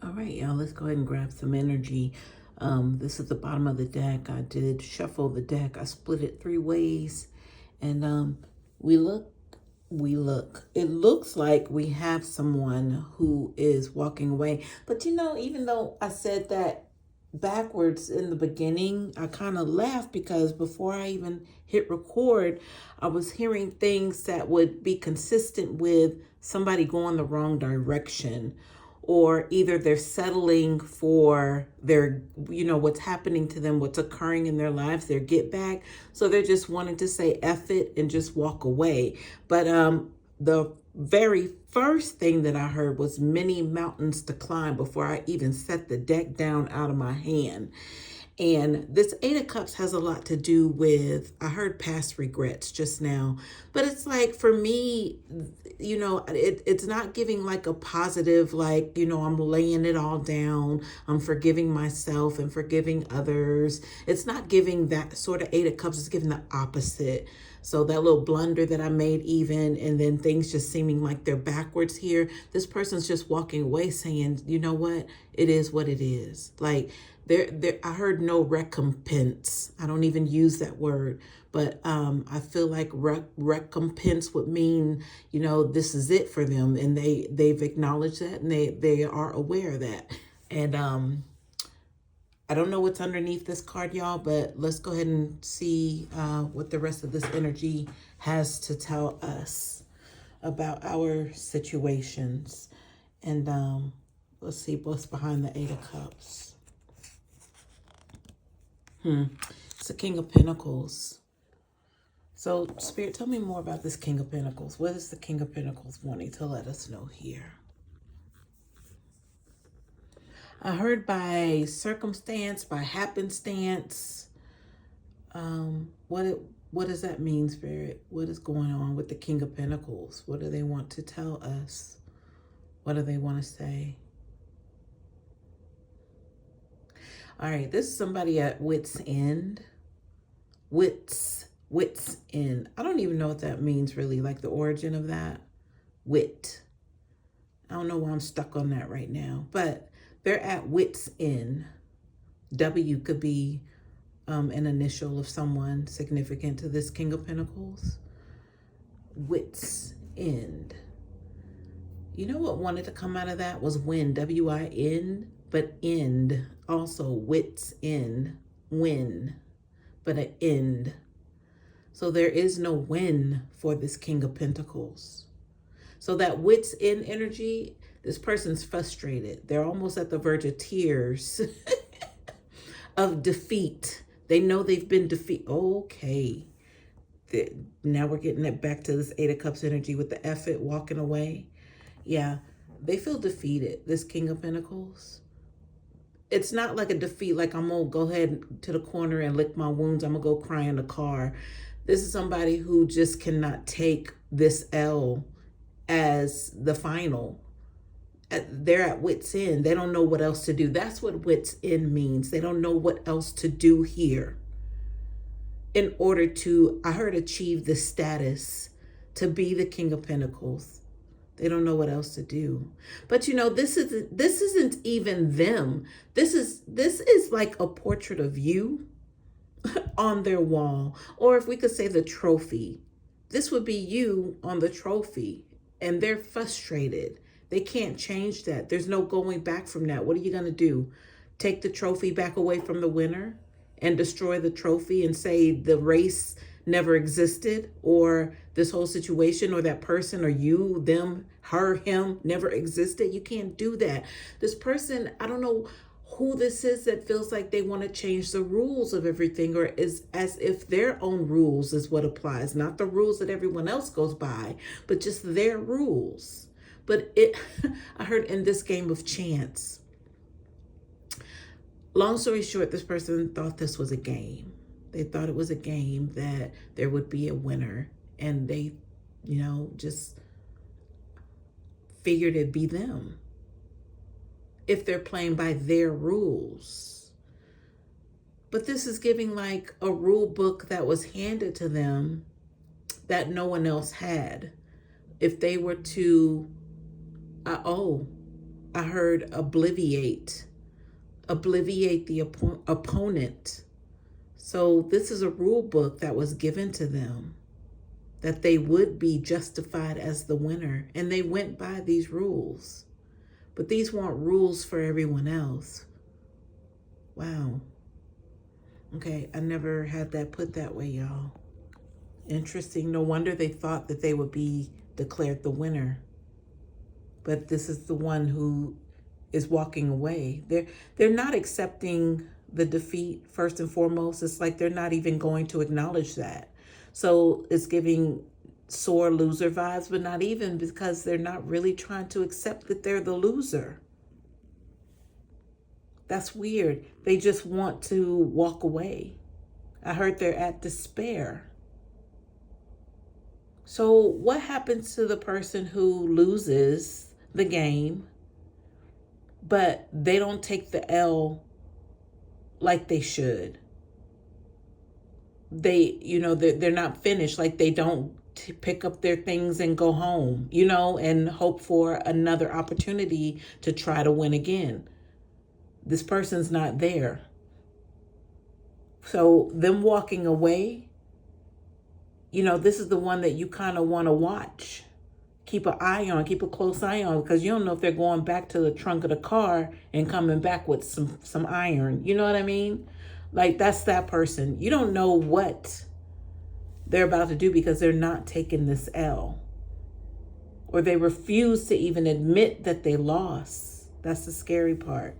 All right, y'all, let's go ahead and grab some energy. This is the bottom of the deck. I did shuffle the deck. I split it three ways. And we look, we look. It looks like we have someone who is walking away. But you know, even though I said that backwards in the beginning, I kind of laughed because before I even hit record, I was hearing things that would be consistent with somebody going the wrong direction, or either they're settling for their, what's happening to them, what's occurring in their lives, their get back. So they're just wanting to say F it and just walk away. But the very first thing that I heard was many mountains to climb before I even set the deck down out of my hand. And this Eight of Cups has a lot to do with, I heard past regrets just now, but it's like for me, it's not giving like a positive, like, I'm laying it all down. I'm forgiving myself and forgiving others. It's not giving that sort of Eight of Cups. It's giving the opposite. So that little blunder that I made even, and then things just seeming like they're backwards here. This person's just walking away saying, you know what? It is what it is. Like I heard no recompense. I don't even use that word, but I feel like recompense would mean, this is it for them. And they've acknowledged that, and they are aware of that. And I don't know what's underneath this card, y'all, but let's go ahead and see what the rest of this energy has to tell us about our situations. And let's see what's behind the Eight of Cups. It's the King of Pentacles. So, Spirit, tell me more about this King of Pentacles. What is the King of Pentacles wanting to let us know here? I heard by circumstance, by happenstance. What does that mean, Spirit? What is going on with the King of Pentacles? What do they want to tell us? What do they want to say? All right, this is somebody at wit's end. Wit's end. I don't even know what that means really, like the origin of that. Wit. I don't know why I'm stuck on that right now, but they're at wit's end. W could be an initial of someone significant to this King of Pentacles. Wit's end. You know what wanted to come out of that was win, W-I-N, but end, also wit's end, win, but an end. So there is no win for this King of Pentacles. So that wit's end energy, this person's frustrated. They're almost at the verge of tears of defeat. They know they've been defeated. Okay. Now we're getting it back to this Eight of Cups energy with the effort walking away. Yeah, they feel defeated, this King of Pentacles. It's not like a defeat, like I'm going to go ahead to the corner and lick my wounds. I'm going to go cry in the car. This is somebody who just cannot take this L as the final. They're at wit's end. They don't know what else to do. That's what wit's end means. They don't know what else to do here in order to, I heard, achieve the status to be the King of Pentacles. They don't know what else to do. But this isn't even them. This is like a portrait of you on their wall. Or if we could say the trophy. This would be you on the trophy. And they're frustrated. They can't change that. There's no going back from that. What are you going to do? Take the trophy back away from the winner and destroy the trophy and say the race never existed, or this whole situation, or that person, or you, them, her, him never existed? You can't do that. This person, I don't know who this is that feels like they want to change the rules of everything, or is as if their own rules is what applies, not the rules that everyone else goes by, but just their rules. But I heard in this game of chance. Long story short, this person thought this was a game. They thought it was a game, that there would be a winner, and they, just figured it'd be them if they're playing by their rules. But this is giving like a rule book that was handed to them that no one else had. If they were to, I heard obliviate the opponent. So this is a rule book that was given to them, that they would be justified as the winner. And they went by these rules. But these weren't rules for everyone else. Wow. Okay, I never had that put that way, y'all. Interesting. No wonder they thought that they would be declared the winner. But this is the one who is walking away. They're not accepting the defeat first and foremost. It's like they're not even going to acknowledge that. So it's giving sore loser vibes, but not even, because they're not really trying to accept that they're the loser. That's weird. They just want to walk away. I heard they're at despair. So what happens to the person who loses the game, but they don't take the L like they should? They're not finished. Like they don't pick up their things and go home, and hope for another opportunity to try to win again. This person's not there. So them walking away, this is the one that you kind of want to watch. Keep an eye on, keep a close eye on, because you don't know if they're going back to the trunk of the car and coming back with some iron. You know what I mean? Like that's that person. You don't know what they're about to do because they're not taking this L. Or they refuse to even admit that they lost. That's the scary part.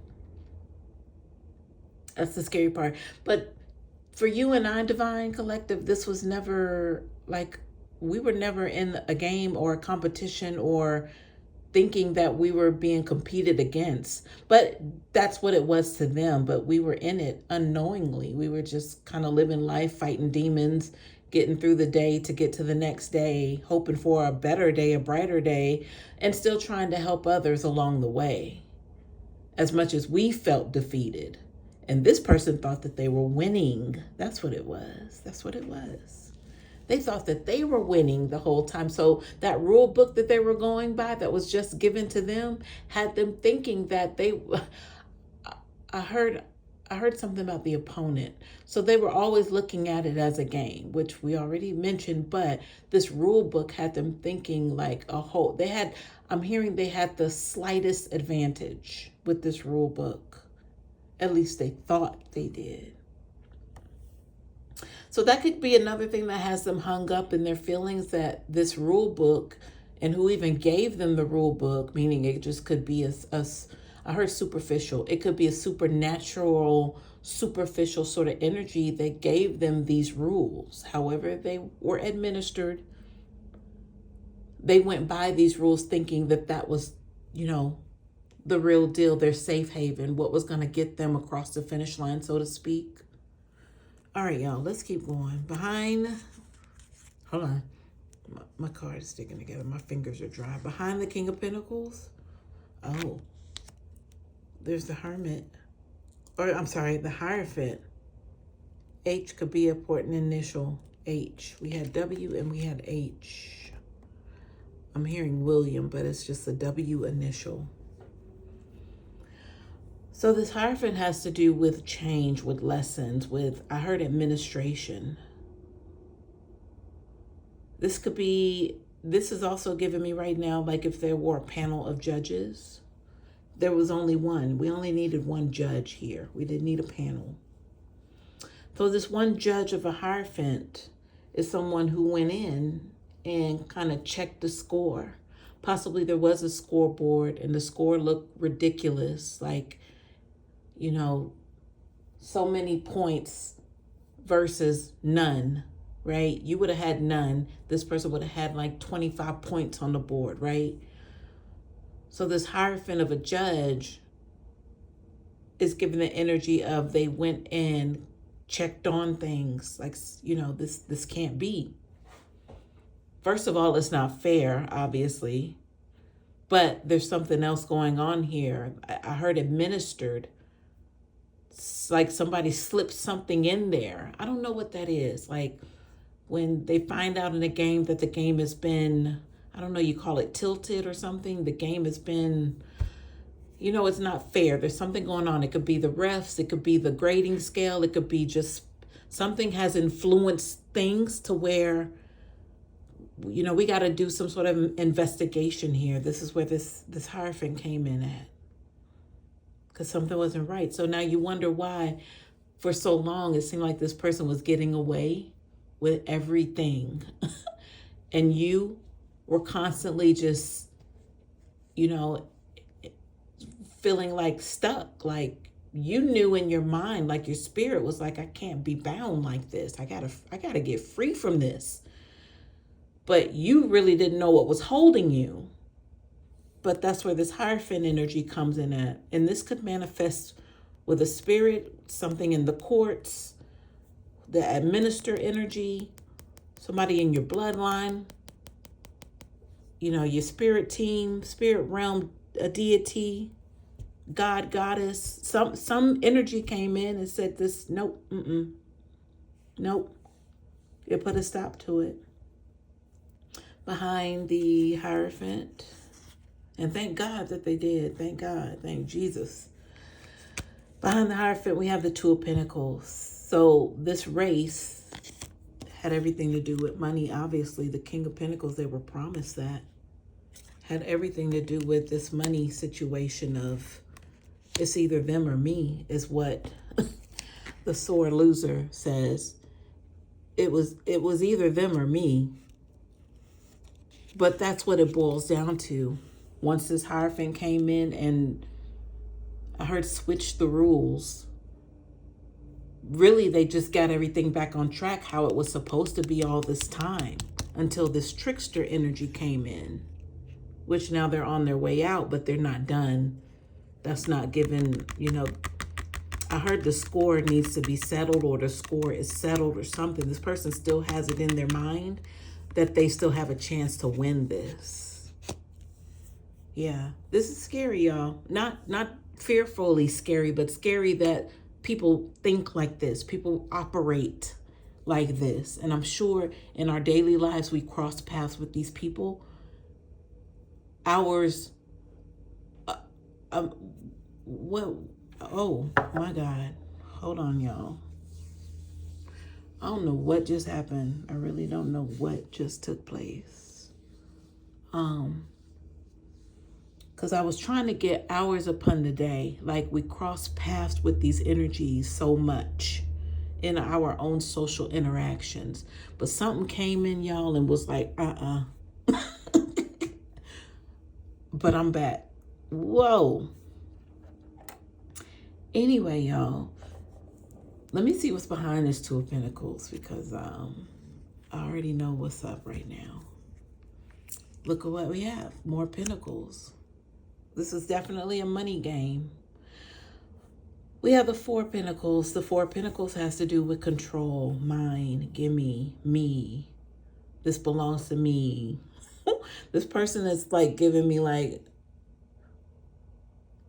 That's the scary part. But for you and I, Divine Collective, this was never like, we were never in a game or a competition or thinking that we were being competed against. But that's what it was to them. But we were in it unknowingly. We were just kind of living life, fighting demons, getting through the day to get to the next day, hoping for a better day, a brighter day, and still trying to help others along the way. As much as we felt defeated. And this person thought that they were winning. That's what it was. That's what it was. They thought that they were winning the whole time. So that rule book that they were going by that was just given to them had them thinking that I heard something about the opponent. So they were always looking at it as a game, which we already mentioned, but this rule book had them thinking like I'm hearing they had the slightest advantage with this rule book. At least they thought they did. So that could be another thing that has them hung up in their feelings, that this rule book, and who even gave them the rule book, meaning it just could be I heard superficial. It could be a superficial sort of energy that gave them these rules. However they were administered, they went by these rules thinking that was, the real deal, their safe haven, what was going to get them across the finish line, so to speak. All right, y'all, let's keep going. Hold on. My card is sticking together. My fingers are dry. Behind the King of Pentacles. Oh, there's the Hermit. Or, I'm sorry, the Hierophant. H could be an important initial. H. We had W and we had H. I'm hearing William, but it's just a W initial. So this Hierophant has to do with change, with lessons, I heard administration. This is also giving me right now, like if there were a panel of judges, there was only one. We only needed one judge here. We didn't need a panel. So this one judge of a Hierophant is someone who went in and kind of checked the score. Possibly there was a scoreboard and the score looked ridiculous, like, so many points versus none, right? You would have had none. This person would have had like 25 points on the board, right? So this Hierophant of a judge is given the energy of they went and checked on things like, this can't be. First of all, it's not fair, obviously, but there's something else going on here. I heard administered. Like somebody slipped something in there. I don't know what that is. Like when they find out in a game that the game has been, I don't know, you call it tilted or something. The game has been you know, it's not fair. There's something going on. It could be the refs, it could be the grading scale, it could be just something has influenced things to where, you know, we got to do some sort of investigation here. This is where this Hierophant came in at, because something wasn't right. So now you wonder why for so long it seemed like this person was getting away with everything. And you were constantly just, you know, feeling like stuck. Like you knew in your mind, like your spirit was like, I can't be bound like this. I gotta get free from this. But you really didn't know what was holding you. But that's where this Hierophant energy comes in at. And this could manifest with a spirit, something in the courts, the administer energy, somebody in your bloodline, you know, your spirit team, spirit realm, a deity, God, goddess. Some energy came in and said this, nope, nope. It put a stop to it. Behind the Hierophant. And thank God that they did. Thank God. Thank Jesus. Behind the Hierophant, we have the Two of Pentacles. So this race had everything to do with money. Obviously, the King of Pentacles, they were promised that. Had everything to do with this money situation of it's either them or me, is what the sore loser says. It was either them or me. But that's what it boils down to. Once this Hierophant came in and I heard switch the rules, really, they just got everything back on track how it was supposed to be all this time until this trickster energy came in, which now they're on their way out, but they're not done. That's not given, you know, I heard the score needs to be settled, or the score is settled or something. This person still has it in their mind that they still have a chance to win this. Yeah, this is scary, y'all. Not fearfully scary, but scary that people think like this. People operate like this. And I'm sure in our daily lives, we cross paths with these people. Ours, what? Oh my God. Hold on, y'all. I don't know what just happened. I really don't know what just took place. Because I was trying to get hours upon the day. Like we cross paths with these energies so much in our own social interactions. But something came in, y'all, and was like, But I'm back. Whoa. Anyway, y'all, let me see what's behind this Two of Pentacles, because I already know what's up right now. Look at what we have. More Pentacles. This is definitely a money game. We have the Four of Pentacles. The Four of Pentacles has to do with control, mine, gimme, me. This belongs to me. This person is like giving me like,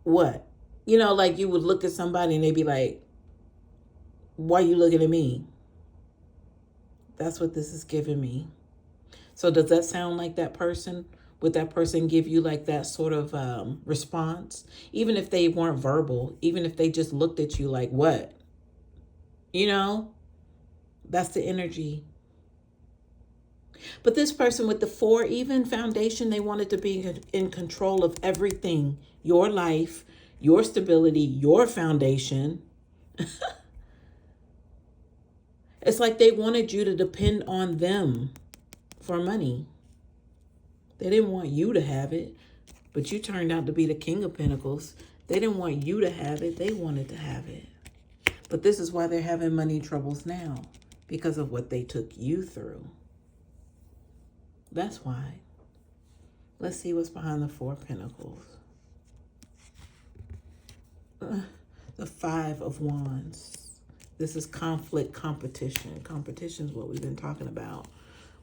what? You know, like you would look at somebody and they'd be like, why are you looking at me? That's what this is giving me. So does that sound like that person? Would that person give you like that sort of response? Even if they weren't verbal, even if they just looked at you like, what? You know, that's the energy. But this person with the Four, even foundation, they wanted to be in control of everything. Your life, your stability, your foundation. It's like they wanted you to depend on them for money. They didn't want you to have it, but you turned out to be the King of Pentacles. They didn't want you to have it. They wanted to have it. But this is why they're having money troubles now, because of what they took you through. That's why. Let's see what's behind the Four of Pentacles. The Five of Wands. This is conflict, competition. Competition is what we've been talking about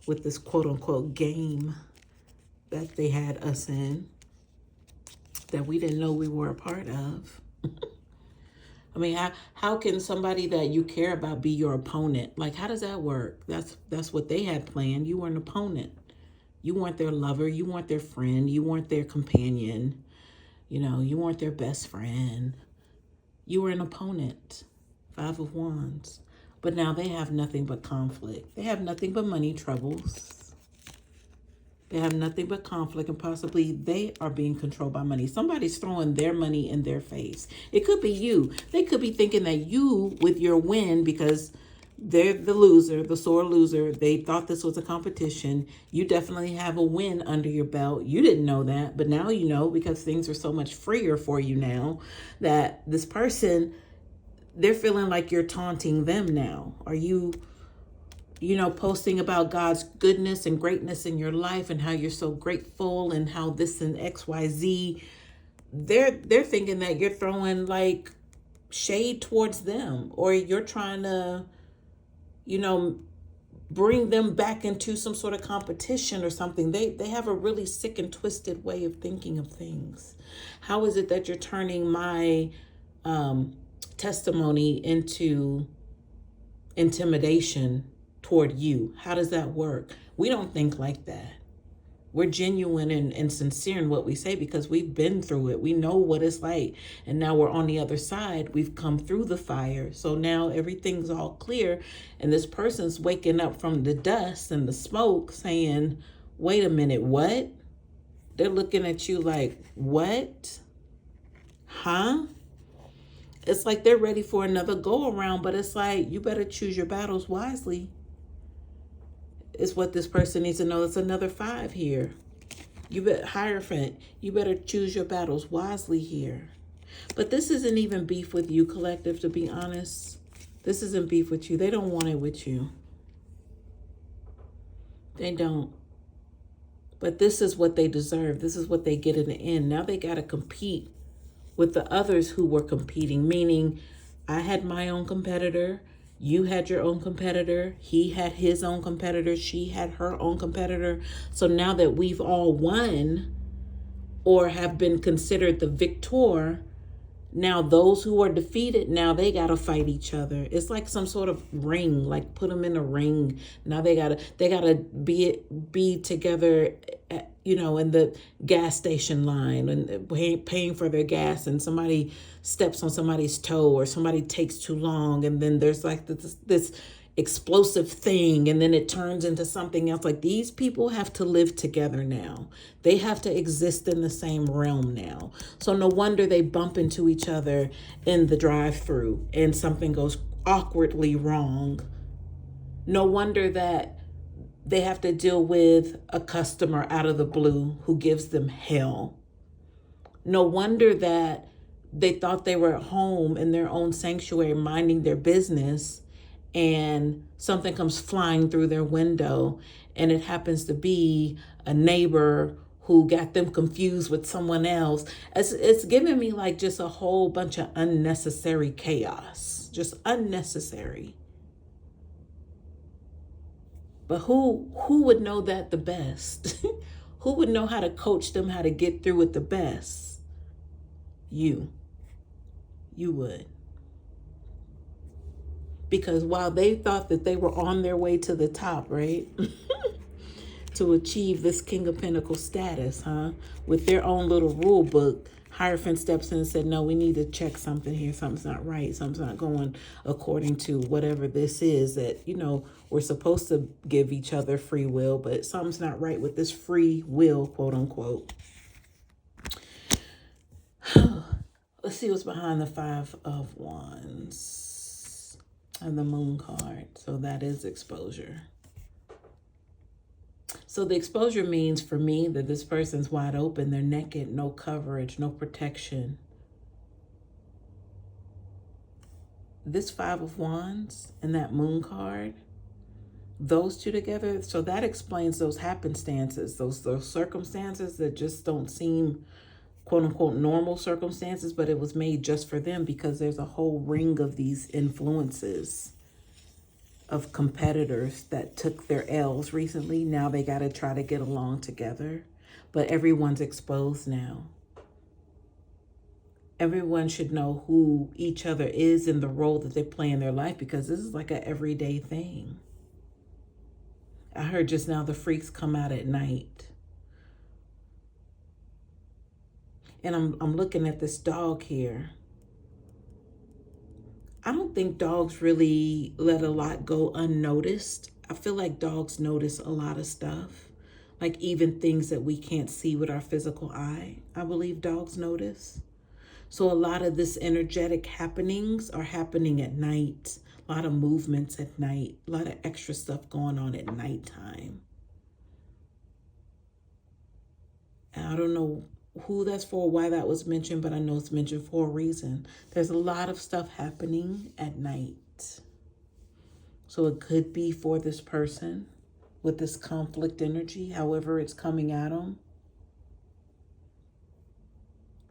with this quote-unquote game that they had us in, that we didn't know we were a part of. I mean, how can somebody that you care about be your opponent? Like, how does that work? That's what they had planned. You were an opponent. You weren't their lover. You weren't their friend. You weren't their companion. You know, you weren't their best friend. You were an opponent. Five of Wands. But now they have nothing but conflict. They have nothing but money troubles. They have nothing but conflict, and possibly they are being controlled by money. Somebody's throwing their money in their face. It could be you. They could be thinking that you, with your win, because they're the loser, the sore loser, they thought this was a competition. You definitely have a win under your belt. You didn't know that, but now you know, because things are so much freer for you now, that this person, they're feeling like you're taunting them now. Are you posting about God's goodness and greatness in your life and how you're so grateful and how this and XYZ? They're thinking that you're throwing like shade towards them, or you're trying to, bring them back into some sort of competition or something. They have a really sick and twisted way of thinking of things. How is it that you're turning my testimony into intimidation toward you? How does that work? We don't think like that. We're genuine and sincere in what we say because we've been through it. We know what it's like. And now we're on the other side. We've come through the fire. So now everything's all clear. And this person's waking up from the dust and the smoke saying, wait a minute, what? They're looking at you like, what? Huh? It's like they're ready for another go around, but it's like, you better choose your battles wisely. Is what this person needs to know. It's another 5 here. Hierophant, you better choose your battles wisely here. But this isn't even beef with you, collective, to be honest. This isn't beef with you. They don't want it with you. They don't. But this is what they deserve. This is what they get in the end. Now they got to compete with the others who were competing, meaning I had my own competitor. You had your own competitor. He had his own competitor. She had her own competitor. So now that we've all won or have been considered the victor, now those who are defeated, now they got to fight each other. It's like some sort of ring, like put them in a ring. Now they got to be together, in the gas station line and paying for their gas, and somebody steps on somebody's toe or somebody takes too long. And then there's like this explosive thing, and then it turns into something else. Like, these people have to live together now. They have to exist in the same realm now. So no wonder they bump into each other in the drive-through and something goes awkwardly wrong. No wonder that they have to deal with a customer out of the blue who gives them hell. No wonder that they thought they were at home in their own sanctuary minding their business, and something comes flying through their window, and it happens to be a neighbor who got them confused with someone else. It's giving me like just a whole bunch of unnecessary chaos, just unnecessary. But who would know that the best? Who would know how to coach them, how to get through it the best? You would. Because while they thought that they were on their way to the top, right? To achieve this King of Pentacles status, with their own little rule book, Hierophant steps in and said, no, we need to check something here. Something's not right. Something's not going according to whatever this is that, we're supposed to give each other free will, but something's not right with this free will, quote unquote. Let's see what's behind the 5 of Wands and the Moon card. So that is exposure. So the exposure means for me that this person's wide open, they're naked, no coverage, no protection. This 5 of Wands and that Moon card, those two together, so that explains those happenstances, those circumstances that just don't seem quote unquote normal circumstances, but it was made just for them because there's a whole ring of these influences of competitors that took their L's recently. Now they got to try to get along together, but everyone's exposed now. Everyone should know who each other is in the role that they play in their life, because this is like an everyday thing. I heard just now the freaks come out at night. And I'm looking at this dog here. I don't think dogs really let a lot go unnoticed. I feel like dogs notice a lot of stuff, like even things that we can't see with our physical eye. I believe dogs notice. So a lot of this energetic happenings are happening at night. A lot of movements at night. A lot of extra stuff going on at nighttime. And I don't know who that's for, why that was mentioned, but I know it's mentioned for a reason. There's a lot of stuff happening at night. So it could be for this person with this conflict energy, however it's coming at them.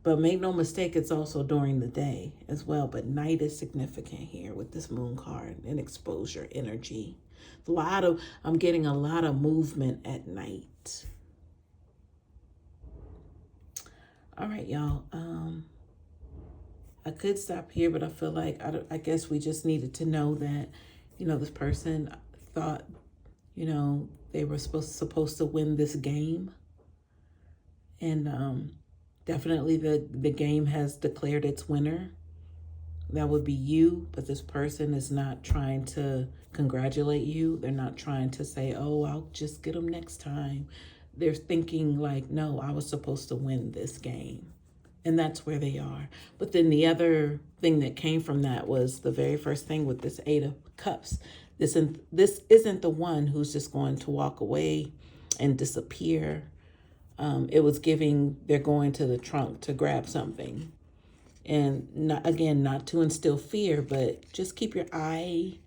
But make no mistake, it's also during the day as well. But night is significant here with this moon card and exposure energy. I'm getting a lot of movement at night. All right, y'all. I could stop here, but I feel like I guess we just needed to know that, this person thought, they were supposed to win this game. And definitely the game has declared its winner. That would be you, but this person is not trying to congratulate you. They're not trying to say, oh, I'll just get them next time. They're thinking like, no, I was supposed to win this game. And that's where they are. But then the other thing that came from that was the very first thing with this 8 of Cups. This isn't the one who's just going to walk away and disappear. It was giving, they're going to the trunk to grab something. And not to instill fear, but just keep your eye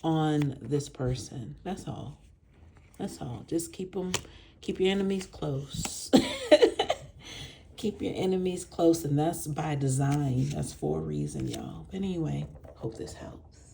on this person. That's all. That's all. Just keep your enemies close. Keep your enemies close, and that's by design. That's for a reason, y'all. But anyway, hope this helps.